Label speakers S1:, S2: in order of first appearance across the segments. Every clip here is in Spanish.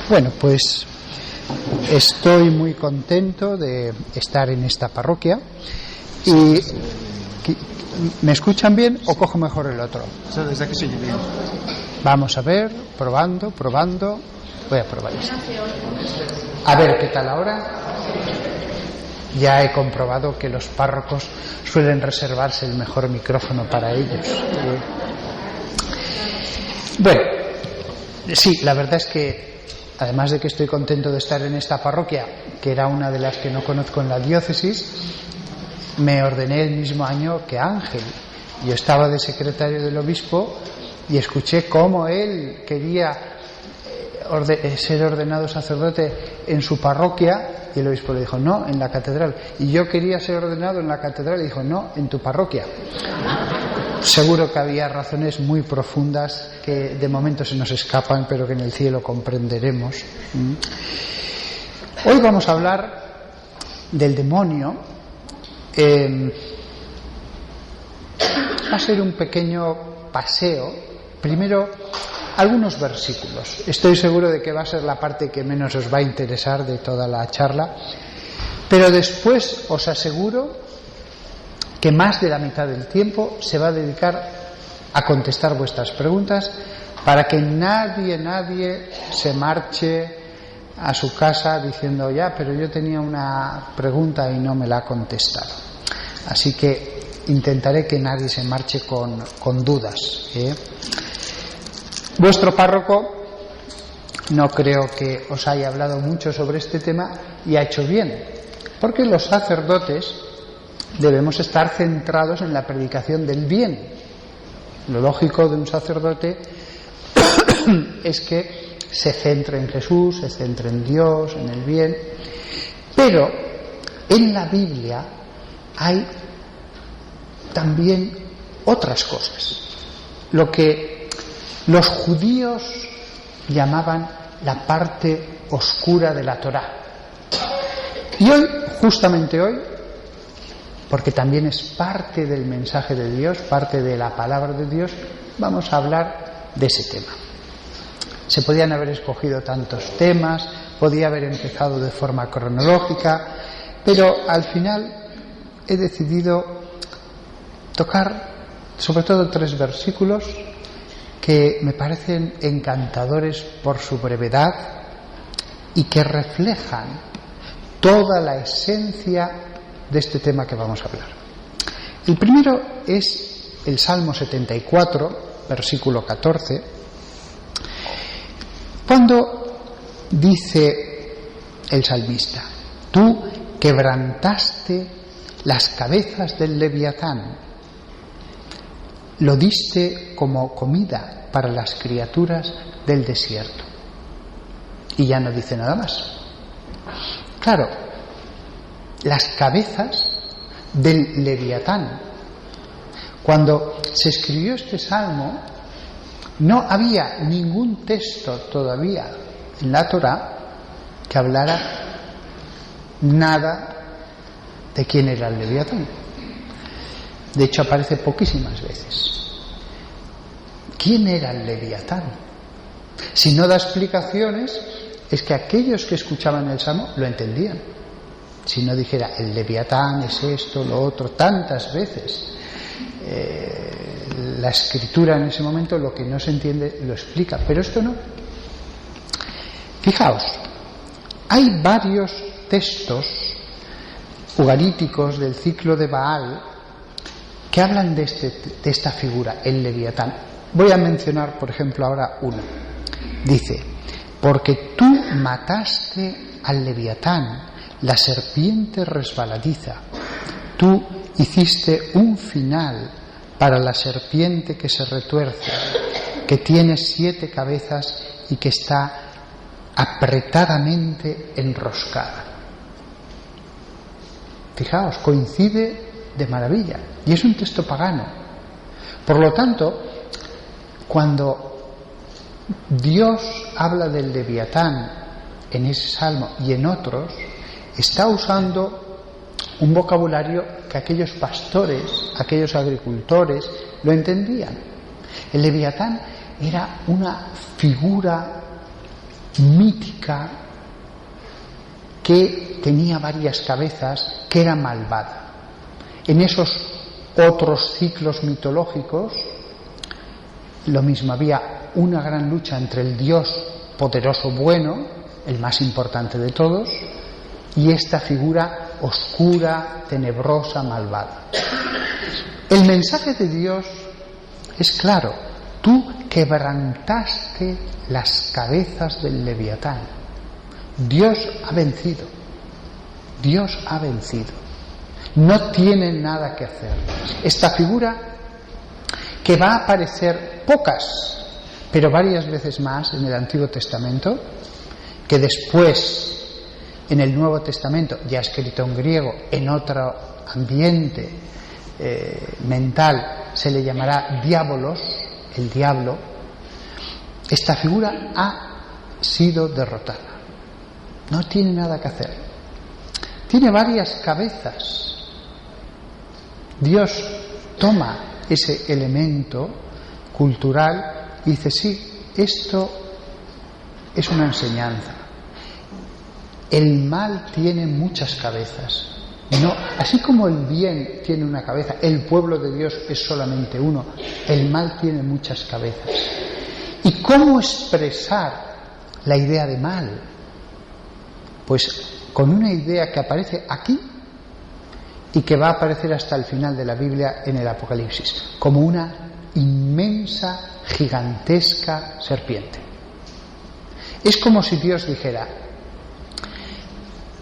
S1: Bueno, pues estoy muy contento de estar en esta parroquia. Y ¿me escuchan bien o cojo mejor el otro?
S2: Desde aquí se oye bien.
S1: Vamos a ver, probando. Voy a probar esto. A ver qué tal ahora. Ya he comprobado que los párrocos suelen reservarse el mejor micrófono para ellos. Bueno, sí, la verdad es que además de que estoy contento de estar en esta parroquia, que era una de las que no conozco en la diócesis, me ordené el mismo año que Ángel. Yo estaba de secretario del obispo y escuché cómo él quería ser ordenado sacerdote en su parroquia, y el obispo le dijo no, en la catedral. Y yo quería ser ordenado en la catedral y dijo no, en tu parroquia. Seguro que había razones muy profundas que de momento se nos escapan, pero que en el cielo comprenderemos. Hoy vamos a hablar del demonio. Va a ser un pequeño paseo. Primero, algunos versículos. Estoy seguro de que va a ser la parte que menos os va a interesar de toda la charla, pero después os aseguro que más de la mitad del tiempo se va a dedicar a contestar vuestras preguntas, para que nadie se marche a su casa diciendo ya, pero yo tenía una pregunta y no me la ha contestado. Así que intentaré que nadie se marche con dudas. Vuestro párroco no creo que os haya hablado mucho sobre este tema, y ha hecho bien, porque los sacerdotes debemos estar centrados en la predicación del bien. Lo lógico de un sacerdote es que se centre en Jesús, se centre en Dios, en el bien. Pero en la Biblia hay también otras cosas, lo que los judíos llamaban la parte oscura de la Torá. Y hoy, justamente hoy, porque también es parte del mensaje de Dios, parte de la palabra de Dios, vamos a hablar de ese tema. Se podían haber escogido tantos temas, podía haber empezado de forma cronológica, pero al final he decidido tocar sobre todo 3 versículos que me parecen encantadores por su brevedad y que reflejan toda la esencia de este tema que vamos a hablar. El primero es el Salmo 74, versículo 14, cuando dice el salmista: tú quebrantaste las cabezas del Leviatán, lo diste como comida para las criaturas del desierto. Y ya no dice nada más. Claro, las cabezas del Leviatán. Cuando se escribió este salmo, no había ningún texto todavía en la Torá que hablara nada de quién era el Leviatán. De hecho, aparece poquísimas veces. ¿Quién era el Leviatán? Si no da explicaciones, es que aquellos que escuchaban el salmo lo entendían. Si no dijera el Leviatán es esto, lo otro, tantas veces. La escritura en ese momento lo que no se entiende lo explica, pero esto no. Fijaos, hay varios textos ugaríticos del ciclo de Baal que hablan de esta figura, el Leviatán. Voy a mencionar, por ejemplo, ahora uno. Dice: porque tú mataste al Leviatán, la serpiente resbaladiza. Tú hiciste un final para la serpiente que se retuerce, que tiene 7 cabezas y que está apretadamente enroscada. Fijaos, coincide de maravilla, y es un texto pagano. Por lo tanto, cuando Dios habla del Leviatán en ese salmo y en otros, está usando un vocabulario que aquellos pastores, aquellos agricultores lo entendían. El Leviatán era una figura mítica que tenía varias cabezas, que era malvada. En esos otros ciclos mitológicos, lo mismo, había una gran lucha entre el Dios poderoso bueno, el más importante de todos, y esta figura oscura, tenebrosa, malvada. El mensaje de Dios es claro: tú quebrantaste las cabezas del Leviatán. Dios ha vencido. Dios ha vencido. No tiene nada que hacer. Esta figura, que va a aparecer pocas, pero varias veces más en el Antiguo Testamento, que después en el Nuevo Testamento, ya escrito en griego, en otro ambiente mental, se le llamará diabolos, el diablo. Esta figura ha sido derrotada. No tiene nada que hacer. Tiene varias cabezas. Dios toma ese elemento cultural y dice: sí, esto es una enseñanza. El mal tiene muchas cabezas. No, así como el bien tiene una cabeza, el pueblo de Dios es solamente uno, el mal tiene muchas cabezas. ¿Y cómo expresar la idea de mal? Pues con una idea que aparece aquí y que va a aparecer hasta el final de la Biblia en el Apocalipsis, como una inmensa, gigantesca serpiente. Es como si Dios dijera: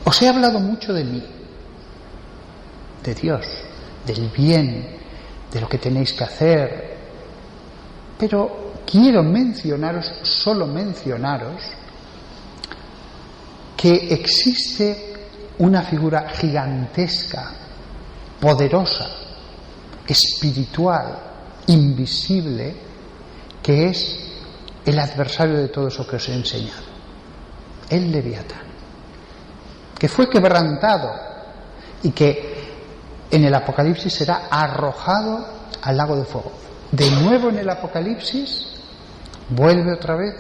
S1: os he hablado mucho de mí, de Dios, del bien, de lo que tenéis que hacer, pero quiero mencionaros, solo mencionaros, que existe una figura gigantesca, poderosa, espiritual, invisible, que es el adversario de todo eso que os he enseñado, el Leviatán, que fue quebrantado y que en el Apocalipsis será arrojado al lago de fuego. De nuevo en el Apocalipsis vuelve otra vez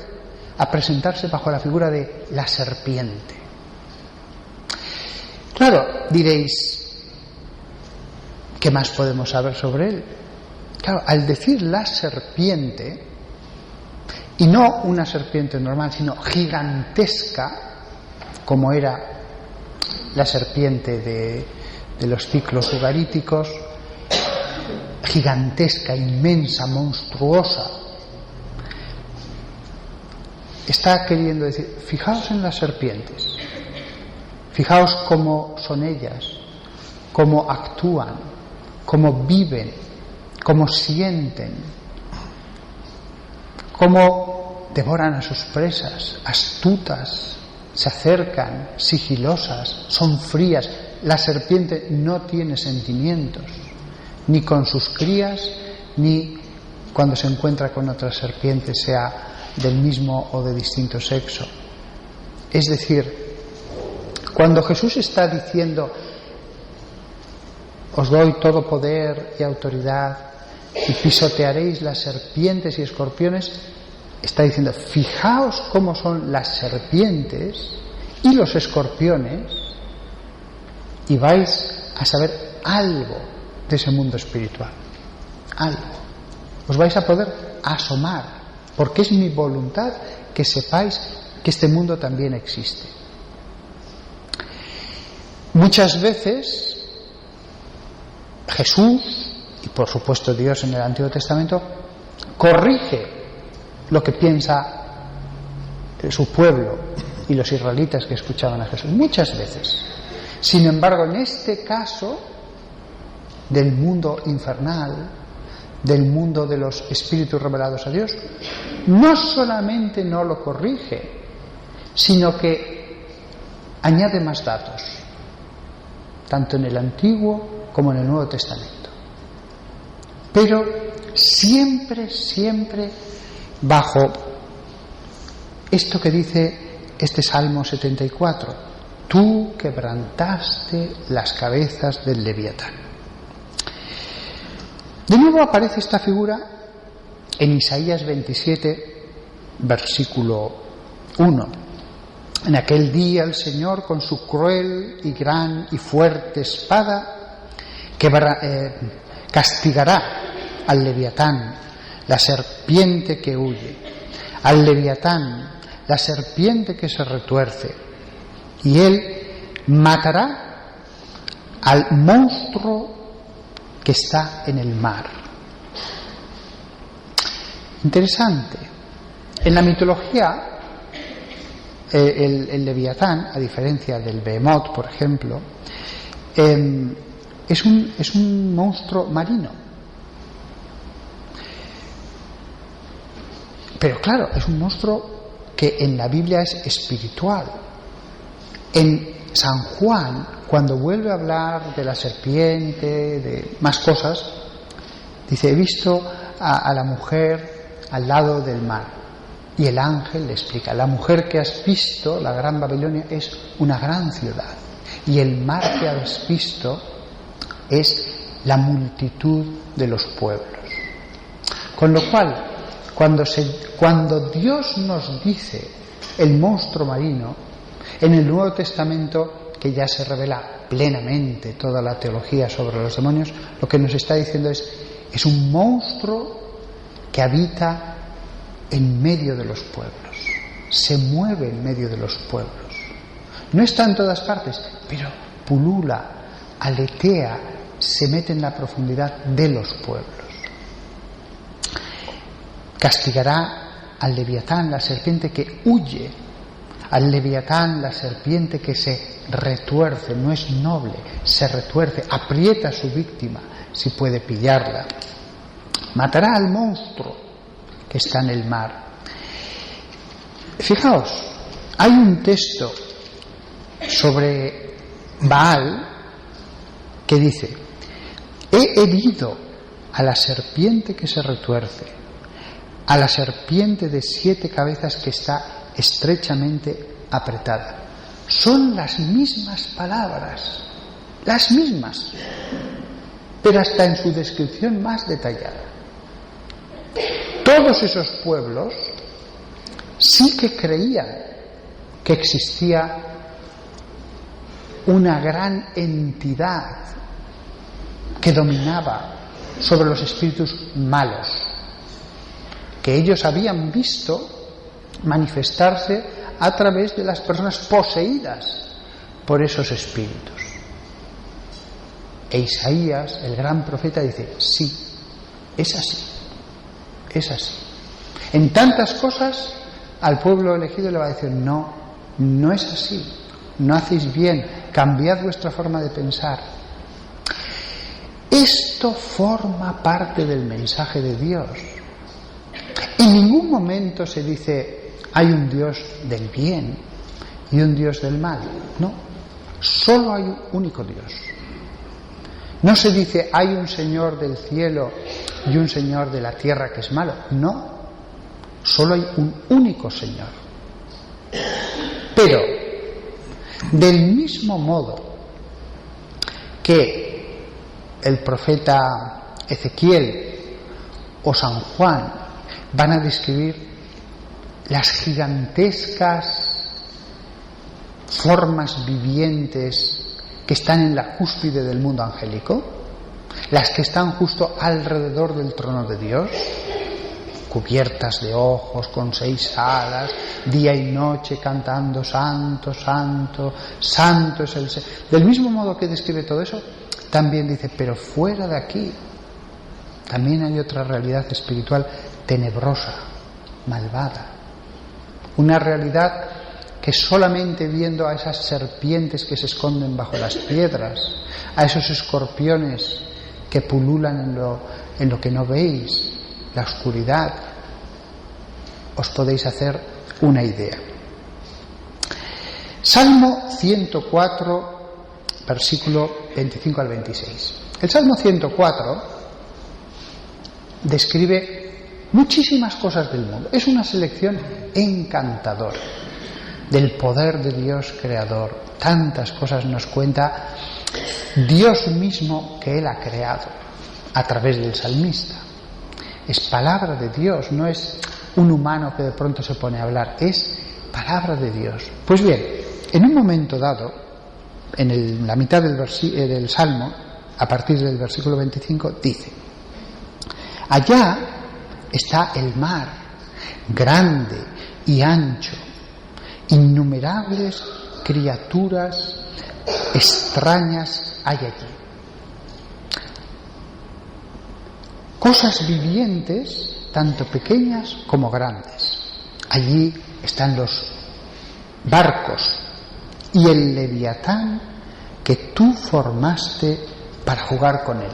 S1: a presentarse bajo la figura de la serpiente. Claro, diréis, ¿qué más podemos saber sobre él? Claro, al decir la serpiente, y no una serpiente normal, sino gigantesca, como era la serpiente de los ciclos ugaríticos, gigantesca, inmensa, monstruosa, está queriendo decir: fijaos en las serpientes, fijaos cómo son ellas, cómo actúan, cómo viven, cómo sienten, cómo devoran a sus presas, astutas, se acercan, sigilosas, son frías. La serpiente no tiene sentimientos, ni con sus crías, ni cuando se encuentra con otra serpiente, sea del mismo o de distinto sexo. Es decir, cuando Jesús está diciendo: os doy todo poder y autoridad y pisotearéis las serpientes y escorpiones, está diciendo: fijaos cómo son las serpientes y los escorpiones, y vais a saber algo de ese mundo espiritual. Algo. Os vais a poder asomar, porque es mi voluntad que sepáis que este mundo también existe. Muchas veces Jesús, y por supuesto Dios en el Antiguo Testamento, corrige lo que piensa su pueblo y los israelitas que escuchaban a Jesús, muchas veces. Sin embargo, en este caso del mundo infernal, del mundo de los espíritus revelados a Dios, no solamente no lo corrige, sino que añade más datos, tanto en el Antiguo como en el Nuevo Testamento. Pero siempre bajo esto que dice este Salmo 74: tú quebrantaste las cabezas del Leviatán. De nuevo aparece esta figura en Isaías 27, versículo 1. En aquel día el Señor, con su cruel y gran y fuerte espada, castigará al Leviatán, la serpiente que huye, al Leviatán, la serpiente que se retuerce, y él matará al monstruo que está en el mar. Interesante. En la mitología, el Leviatán, a diferencia del Behemoth, por ejemplo, es un monstruo marino. Pero claro, es un monstruo que en la Biblia es espiritual. En San Juan, cuando vuelve a hablar de la serpiente, de más cosas, dice: he visto a la mujer al lado del mar. Y el ángel le explica: la mujer que has visto, la gran Babilonia, es una gran ciudad. Y el mar que has visto es la multitud de los pueblos. Con lo cual, cuando Dios nos dice el monstruo marino, en el Nuevo Testamento, que ya se revela plenamente toda la teología sobre los demonios, lo que nos está diciendo es un monstruo que habita en medio de los pueblos, se mueve en medio de los pueblos. No está en todas partes, pero pulula, aletea, se mete en la profundidad de los pueblos. Castigará al Leviatán, la serpiente que huye, al Leviatán, la serpiente que se retuerce, no es noble, se retuerce, aprieta a su víctima si puede pillarla. Matará al monstruo que está en el mar. Fijaos, hay un texto sobre Baal que dice: he herido a la serpiente que se retuerce, a la serpiente de 7 cabezas que está estrechamente apretada. Son las mismas palabras, las mismas, pero hasta en su descripción más detallada. Todos esos pueblos sí que creían que existía una gran entidad que dominaba sobre los espíritus malos, que ellos habían visto manifestarse a través de las personas poseídas por esos espíritus. E Isaías, el gran profeta, dice: sí, es así, es así. En tantas cosas al pueblo elegido le va a decir: no, no es así, no hacéis bien, cambiad vuestra forma de pensar. Esto forma parte del mensaje de Dios. En ningún momento se dice: hay un Dios del bien y un Dios del mal. No, solo hay un único Dios. No se dice: hay un Señor del cielo y un Señor de la tierra que es malo. No, solo hay un único Señor. Pero, del mismo modo que el profeta Ezequiel o San Juan van a describir las gigantescas formas vivientes que están en la cúspide del mundo angélico, las que están justo alrededor del trono de Dios, cubiertas de ojos, con 6 alas, día y noche cantando: santo, santo, santo es el Señor. Del mismo modo que describe todo eso, también dice: pero fuera de aquí también hay otra realidad espiritual tenebrosa, malvada, una realidad que solamente viendo a esas serpientes que se esconden bajo las piedras, a esos escorpiones que pululan en lo que no veis, la oscuridad, os podéis hacer una idea. Salmo 104, versículo 25 al 26. El Salmo 104 describe muchísimas cosas del mundo. Es una selección encantadora del poder de Dios creador. Tantas cosas nos cuenta Dios mismo que Él ha creado a través del salmista. Es palabra de Dios, no es un humano que de pronto se pone a hablar, es Palabra de Dios. Pues bien, en un momento dado, en la mitad del Salmo, a partir del versículo 25, dice: allá está el mar, grande y ancho, innumerables criaturas extrañas hay allí. Cosas vivientes, tanto pequeñas como grandes. Allí están los barcos y el leviatán que tú formaste para jugar con él.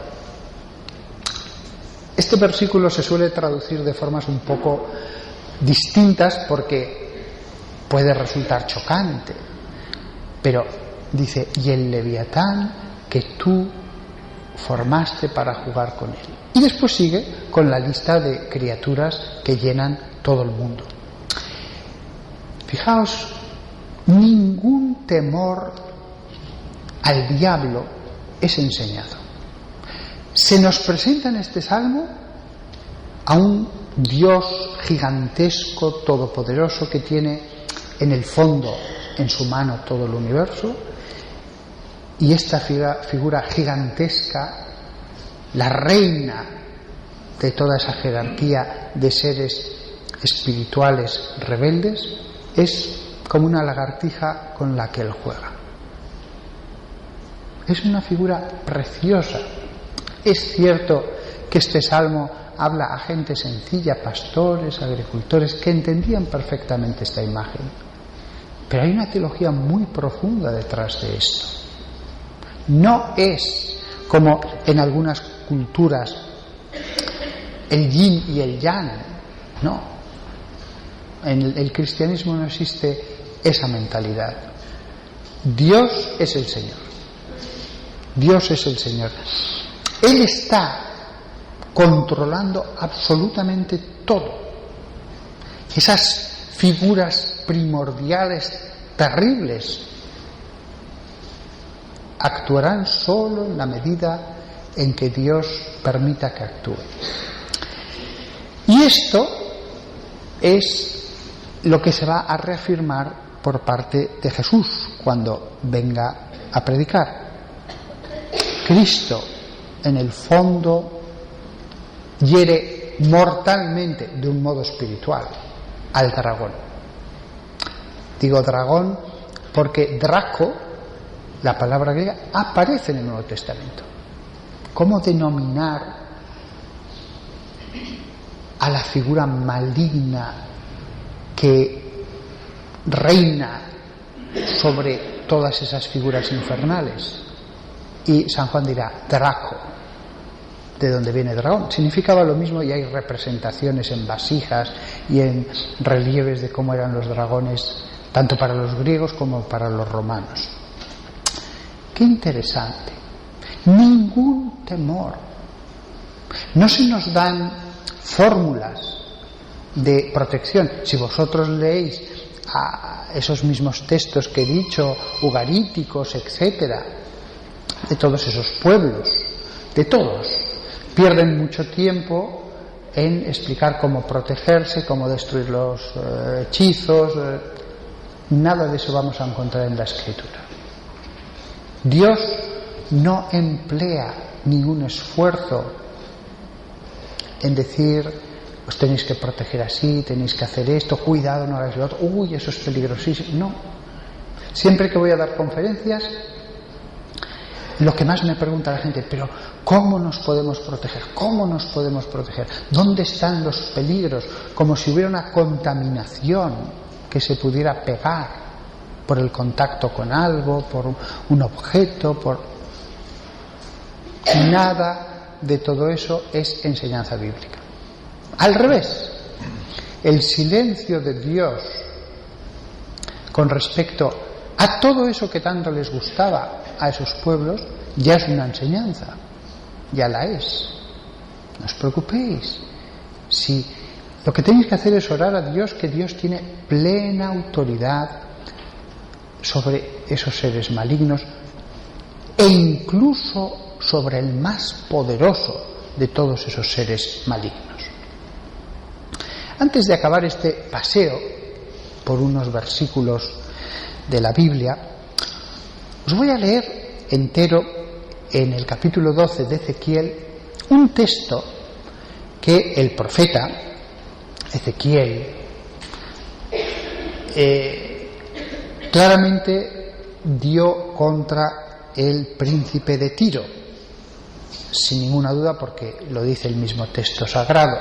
S1: Este versículo se suele traducir de formas un poco distintas porque puede resultar chocante, pero dice: y el leviatán que tú formaste para jugar con él. Y después sigue con la lista de criaturas que llenan todo el mundo. Fijaos, ningún temor al diablo es enseñado. Se nos presenta en este salmo a un Dios gigantesco, todopoderoso, que tiene en el fondo, en su mano, todo el universo, y esta figura gigantesca, la reina de toda esa jerarquía de seres espirituales rebeldes, es como una lagartija con la que él juega. Es una figura preciosa. Es cierto que este salmo habla a gente sencilla, pastores, agricultores, que entendían perfectamente esta imagen. Pero hay una teología muy profunda detrás de esto. No es como en algunas culturas el yin y el yang, no. En el cristianismo no existe esa mentalidad. Dios es el Señor. Dios es el Señor. Él está controlando absolutamente todo. Esas figuras primordiales terribles actuarán solo en la medida en que Dios permita que actúen. Y esto es lo que se va a reafirmar por parte de Jesús cuando venga a predicar. Cristo, en el fondo, hiere mortalmente, de un modo espiritual, al dragón. Digo dragón porque Draco, la palabra griega, aparece en el Nuevo Testamento. ¿Cómo denominar a la figura maligna que reina sobre todas esas figuras infernales? Y San Juan dirá Draco, de donde viene dragón. Significaba lo mismo, y hay representaciones en vasijas y en relieves de cómo eran los dragones, tanto para los griegos como para los romanos. Qué interesante. Ningún temor. No se nos dan fórmulas de protección. Si vosotros leéis a esos mismos textos que he dicho, ugaríticos, etcétera, de todos esos pueblos, de todos, pierden mucho tiempo en explicar cómo protegerse, cómo destruir los hechizos. Nada de eso vamos a encontrar en la Escritura. Dios no emplea ningún esfuerzo en decir: os tenéis que proteger así, tenéis que hacer esto, cuidado, no hagáis lo otro, uy, eso es peligrosísimo. No. Siempre que voy a dar conferencias, lo que más me pregunta la gente: pero ¿cómo nos podemos proteger? ¿Cómo nos podemos proteger? ¿Dónde están los peligros? Como si hubiera una contaminación que se pudiera pegar por el contacto con algo, por un objeto, Nada de todo eso es enseñanza bíblica. Al revés, el silencio de Dios con respecto a todo eso que tanto les gustaba a esos pueblos ya es una enseñanza, ya la es. No os preocupéis. Si lo que tenéis que hacer es orar a Dios, que Dios tiene plena autoridad sobre esos seres malignos e incluso sobre el más poderoso de todos esos seres malignos. Antes de acabar este paseo por unos versículos de la Biblia. Os voy a leer entero en el capítulo 12 de Ezequiel un texto que el profeta Ezequiel claramente dio contra el príncipe de Tiro, sin ninguna duda, porque lo dice el mismo texto sagrado.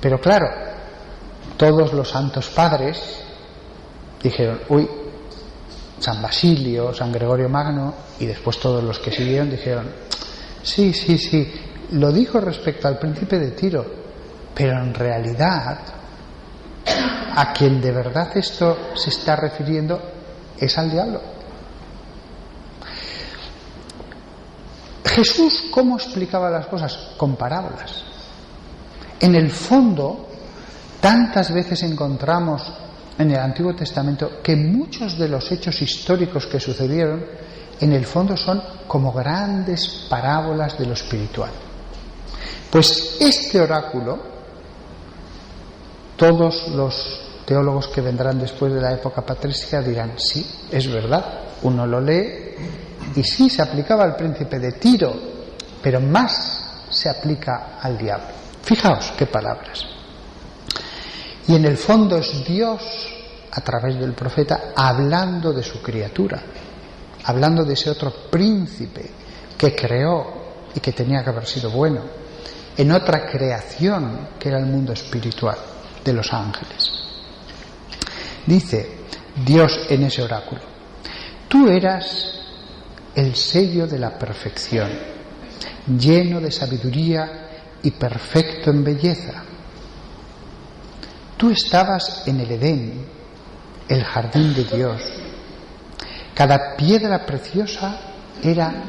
S1: Pero claro, todos los santos padres dijeron, uy, San Basilio, San Gregorio Magno y después todos los que siguieron dijeron, sí, lo dijo respecto al príncipe de Tiro, pero en realidad a quien de verdad esto se está refiriendo es al diablo. Jesús, ¿cómo explicaba las cosas? Con parábolas. En el fondo, tantas veces encontramos en el Antiguo Testamento que muchos de los hechos históricos que sucedieron, en el fondo son como grandes parábolas de lo espiritual. Pues este oráculo, todos los teólogos que vendrán después de la época patrística dirán, sí, es verdad, uno lo lee y sí, se aplicaba al príncipe de Tiro, pero más se aplica al diablo. Fijaos qué palabras. Y en el fondo es Dios, a través del profeta, hablando de su criatura, hablando de ese otro príncipe que creó y que tenía que haber sido bueno, en otra creación que era el mundo espiritual de los ángeles. Dice Dios en ese oráculo, tú eras el sello de la perfección, lleno de sabiduría y perfecto en belleza. Tú estabas en el Edén, el jardín de Dios. Cada piedra preciosa era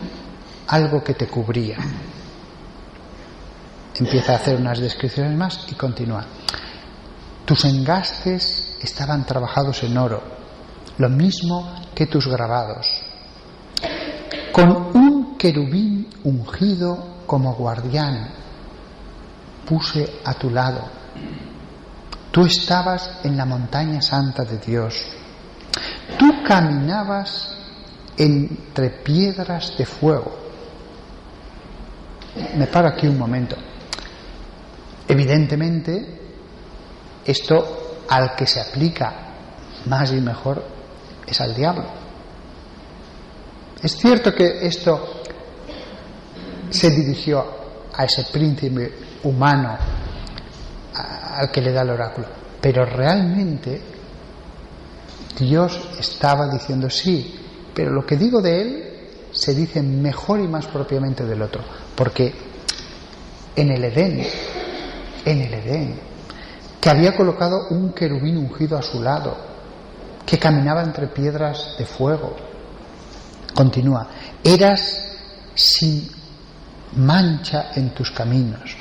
S1: algo que te cubría. Empieza a hacer unas descripciones más y continúa. Tus engastes estaban trabajados en oro, lo mismo que tus grabados. Con un querubín ungido como guardián puse a tu lado. Tú estabas en la montaña santa de Dios. Tú caminabas entre piedras de fuego. Me paro aquí un momento. Evidentemente, esto al que se aplica más y mejor es al diablo. Es cierto que esto se dirigió a ese príncipe humano al que le da el oráculo, pero realmente Dios estaba diciendo sí, pero lo que digo de él se dice mejor y más propiamente del otro, porque en el Edén, que había colocado un querubín ungido a su lado, que caminaba entre piedras de fuego. Continúa, eras sin mancha en tus caminos,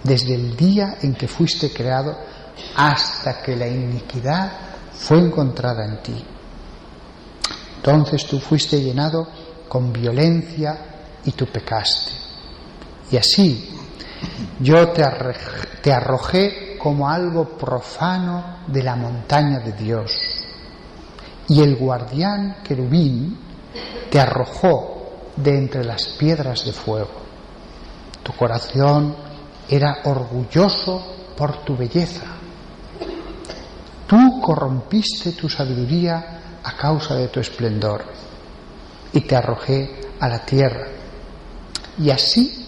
S1: desde el día en que fuiste creado hasta que la iniquidad fue encontrada en ti. Entonces tú fuiste llenado con violencia y tú pecaste. Y así yo te arrojé como algo profano de la montaña de Dios. Y el guardián querubín te arrojó de entre las piedras de fuego. Tu corazón era orgulloso por tu belleza. Tú corrompiste tu sabiduría a causa de tu esplendor y te arrojé a la tierra. Y así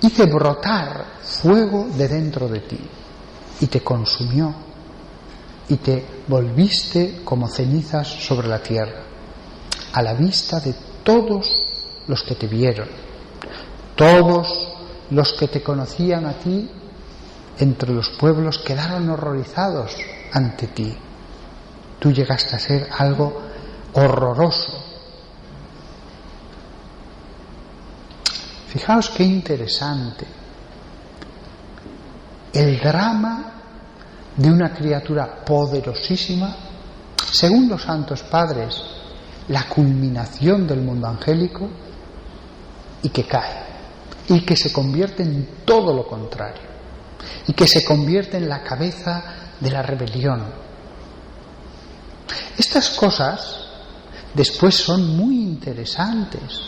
S1: hice brotar fuego de dentro de ti y te consumió y te volviste como cenizas sobre la tierra, a la vista de todos los que te vieron. Todos los que te conocían a ti entre los pueblos quedaron horrorizados ante ti. Tú llegaste a ser algo horroroso. Fijaos qué interesante. El drama de una criatura poderosísima, según los santos padres, la culminación del mundo angélico, y que cae, y que se convierte en todo lo contrario. y que se convierte en la cabeza de la rebelión. Estas cosas después son muy interesantes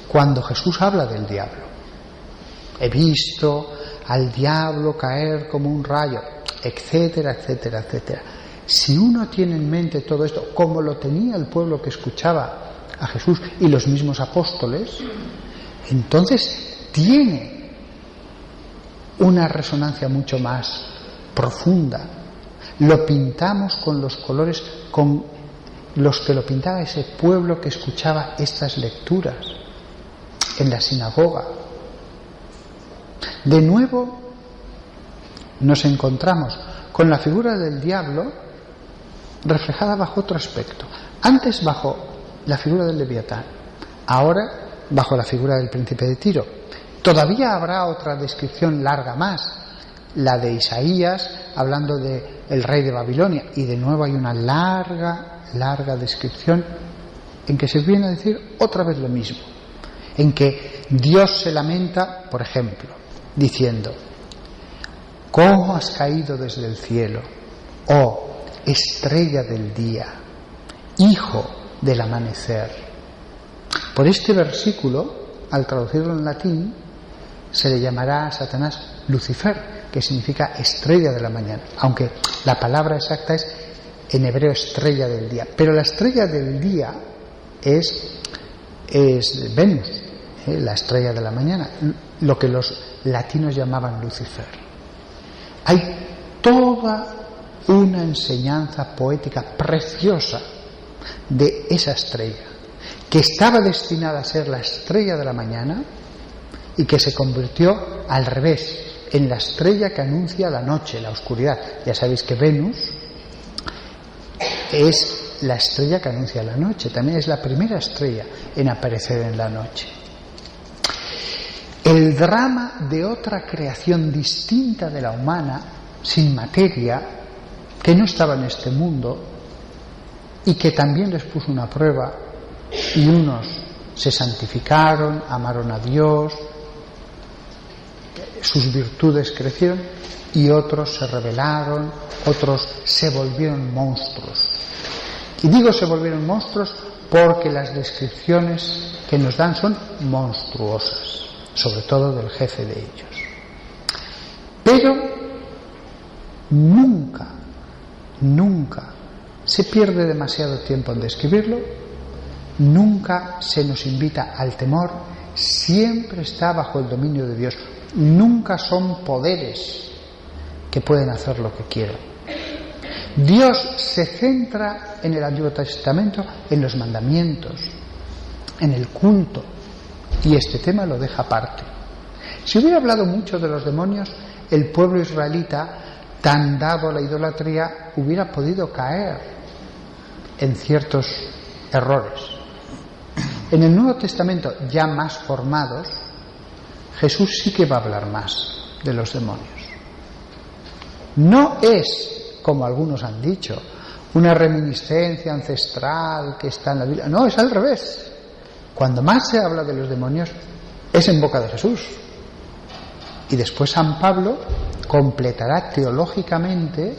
S1: cuando Jesús habla del diablo. He visto al diablo caer como un rayo, etcétera, etcétera, etcétera. Si uno tiene en mente todo esto, como lo tenía el pueblo que escuchaba a Jesús y los mismos apóstoles, entonces tiene una resonancia mucho más profunda. Lo pintamos con los colores con los que lo pintaba ese pueblo que escuchaba estas lecturas en la sinagoga. De nuevo nos encontramos con la figura del diablo reflejada bajo otro aspecto. Antes bajo la figura del Leviatán, ahora bajo la figura del príncipe de Tiro. Todavía habrá otra descripción larga más, la de Isaías hablando del rey de Babilonia, y de nuevo hay una larga descripción en que se viene a decir otra vez lo mismo, en que Dios se lamenta, por ejemplo, diciendo: ¿cómo has caído desde el cielo, oh estrella del día, hijo del amanecer? Por este versículo, al traducirlo en latín, se le llamará a Satanás Lucifer, que significa estrella de la mañana, aunque la palabra exacta es en hebreo estrella del día. Pero la estrella del día es Venus, la estrella de la mañana, lo que los latinos llamaban Lucifer. Hay toda una enseñanza poética preciosa de esa estrella, que estaba destinada a ser la estrella de la mañana y que se convirtió al revés, en la estrella que anuncia la noche, la oscuridad. Ya sabéis que Venus es la estrella que anuncia la noche, también es la primera estrella en aparecer en la noche. El drama de otra creación distinta de la humana, sin materia, que no estaba en este mundo y que también les puso una prueba, y unos se santificaron, amaron a Dios, sus virtudes crecieron, y otros se rebelaron, otros se volvieron monstruos. Y digo se volvieron monstruos porque las descripciones que nos dan son monstruosas, sobre todo del jefe de ellos. Pero nunca se pierde demasiado tiempo en describirlo, nunca se nos invita al temor, siempre está bajo el dominio de Dios. Nunca son poderes que pueden hacer lo que quieran. Dios se centra en el Antiguo Testamento en los mandamientos, en el culto, y este tema lo deja aparte. Si hubiera hablado mucho de los demonios, el pueblo israelita, tan dado a la idolatría, hubiera podido caer en ciertos errores. En el Nuevo Testamento, ya más formados, Jesús sí que va a hablar más de los demonios. No es, como algunos han dicho, una reminiscencia ancestral que está en la Biblia. No, es al revés. Cuando más se habla de los demonios es en boca de Jesús. Y después San Pablo completará teológicamente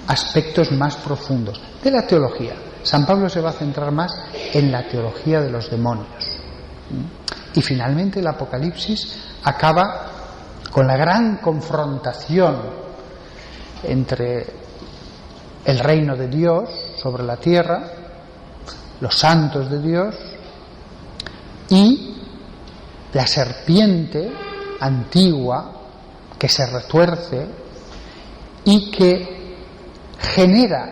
S1: aspectos más profundos de la teología. San Pablo se va a centrar más en la teología de los demonios. Y finalmente el Apocalipsis acaba con la gran confrontación entre el reino de Dios sobre la tierra, los santos de Dios, y la serpiente antigua que se retuerce y que genera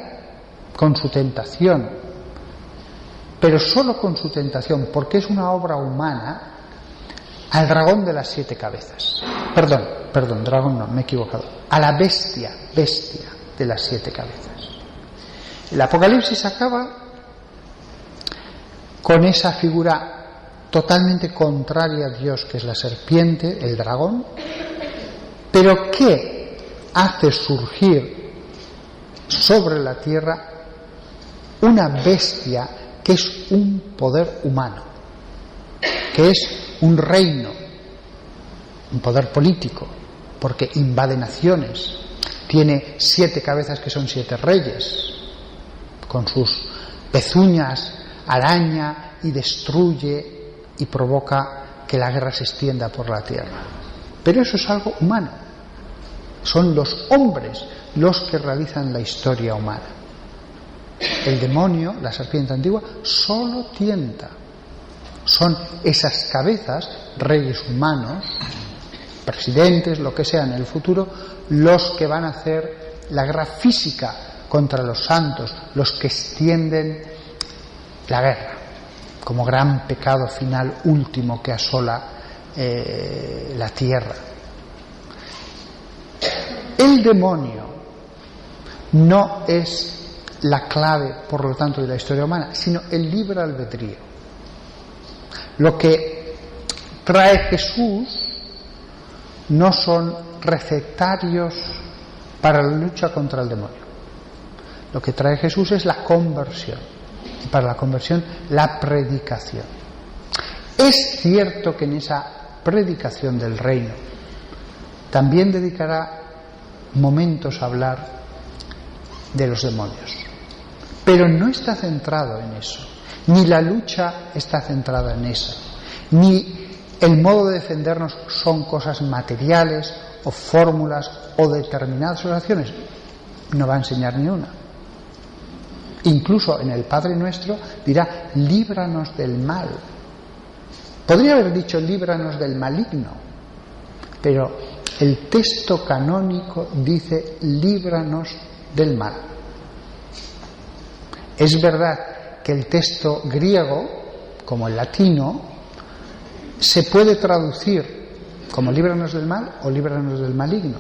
S1: con su tentación, pero solo con su tentación, porque es una obra humana, al dragón de las 7 cabezas. Perdón, dragón no, me he equivocado. A la bestia de las 7 cabezas. El Apocalipsis acaba con esa figura totalmente contraria a Dios, que es la serpiente, el dragón, pero que hace surgir sobre la tierra una bestia que es un poder humano, que es un reino, un poder político, porque invade naciones, tiene 7 cabezas que son 7 reyes, con sus pezuñas araña y destruye y provoca que la guerra se extienda por la tierra. Pero eso es algo humano, son los hombres los que realizan la historia humana. El demonio, la serpiente antigua, solo tienta. Son esas cabezas, reyes humanos, presidentes, lo que sea en el futuro, los que van a hacer la guerra física contra los santos, los que extienden la guerra como gran pecado final último que asola la tierra. El demonio no es la clave, por lo tanto, de la historia humana, sino el libre albedrío. Lo que trae Jesús no son recetarios para la lucha contra el demonio. Lo que trae Jesús es la conversión, y para la conversión la predicación. Es cierto que en esa predicación del reino también dedicará momentos a hablar de los demonios, pero no está centrado en eso, ni la lucha está centrada en eso, ni el modo de defendernos son cosas materiales o fórmulas o determinadas oraciones. No va a enseñar ni una. Incluso en el Padre Nuestro dirá: líbranos del mal. Podría haber dicho: líbranos del maligno, pero el texto canónico dice: líbranos del mal. Es verdad que el texto griego, como el latino, se puede traducir como líbranos del mal o líbranos del maligno.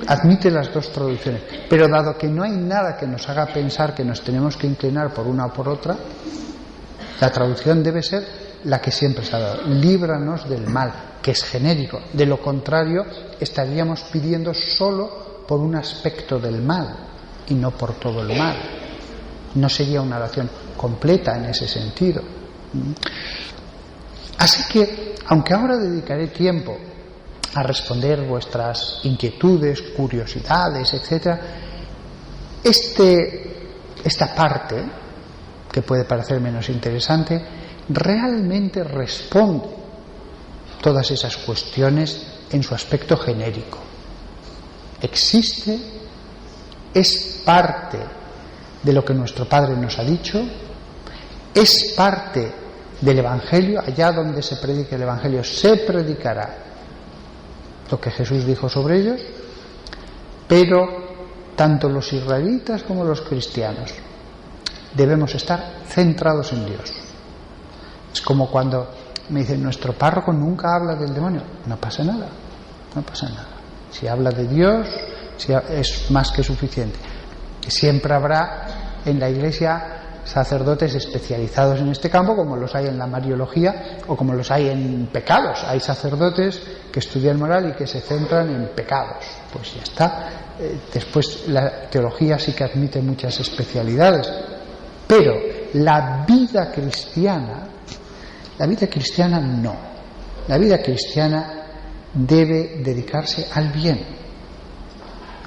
S1: Admite las dos traducciones, pero dado que no hay nada que nos haga pensar que nos tenemos que inclinar por una o por otra, la traducción debe ser la que siempre se ha dado: líbranos del mal, que es genérico. De lo contrario, estaríamos pidiendo solo por un aspecto del mal y no por todo el mal. No sería una oración completa en ese sentido. Así que, aunque ahora dedicaré tiempo a responder vuestras inquietudes, curiosidades, etc., esta parte, que puede parecer menos interesante, realmente responde todas esas cuestiones en su aspecto genérico. Existe, es parte de lo que nuestro Padre nos ha dicho, es parte del Evangelio. Allá donde se predique el Evangelio se predicará lo que Jesús dijo sobre ellos, pero tanto los israelitas como los cristianos debemos estar centrados en Dios. Es como cuando me dicen: nuestro párroco nunca habla del demonio. No pasa nada, no pasa nada. Si habla de Dios, es más que suficiente. Siempre habrá en la Iglesia sacerdotes especializados en este campo, como los hay en la Mariología o como los hay en pecados. Hay sacerdotes que estudian moral y que se centran en pecados. Pues ya está. Después la teología sí que admite muchas especialidades, pero la vida cristiana no. La vida cristiana debe dedicarse al bien.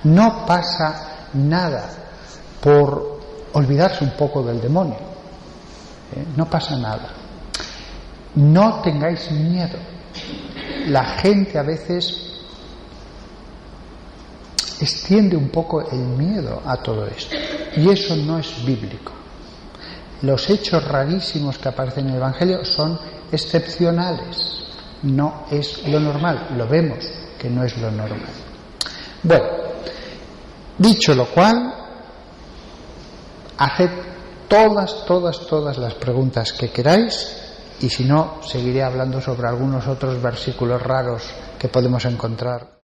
S1: No pasa nada por olvidarse un poco del demonio. No pasa nada. No tengáis miedo. La gente a veces extiende un poco el miedo a todo esto, y eso no es bíblico. Los hechos rarísimos que aparecen en el Evangelio son excepcionales, no es lo normal. Lo vemos que no es lo normal. Bueno, dicho lo cual, haced todas las preguntas que queráis, y si no, seguiré hablando sobre algunos otros versículos raros que podemos encontrar.